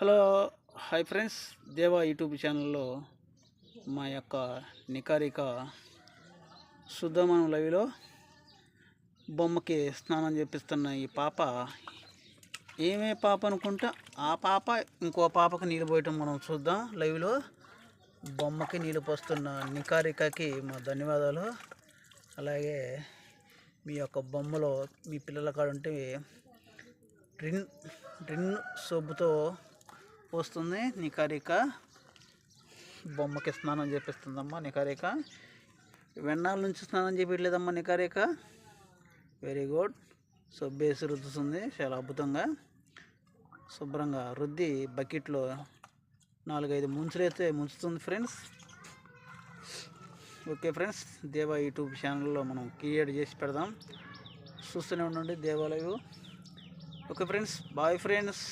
Hello hi friends, Deva YouTube ఛానల్లో మా యొక్క నికారిక శుద్ధమనం లైవ్లో బొమ్మకి స్నానం చేపిస్తున్న ఈ పాప ఏమే పాప అనుకుంటా ఆ పాప ఇంకో పాపకు నీళ్ళు పోయటం మనం చూద్దాం. లైవ్లో బొమ్మకి నీళ్ళు పోస్తున్న నికారికకి మా ధన్యవాదాలు. అలాగే మీ యొక్క బొమ్మలో మీ పిల్లల కాడ ఉంటే రిన్ సోపుతో పోస్తుంది. నికారిక బొమ్మకి స్నానం చేపిస్తుందమ్మా. నికారిక వెన్నాళ్ళ నుంచి స్నానం చేపించలేదమ్మా. నికారిక వెరీ గుడ్. సబ్బేసి రుద్దుతుంది చాలా అద్భుతంగా, శుభ్రంగా రుద్ది బకెట్లో 4-5 ముంచులైతే ముంచుతుంది friends. Okay friends, Deva YouTube ఛానల్లో మనం క్రియేట్ చేసి పెడదాం, చూస్తూనే ఉండండి దేవాలయం. Okay friends, bye friends.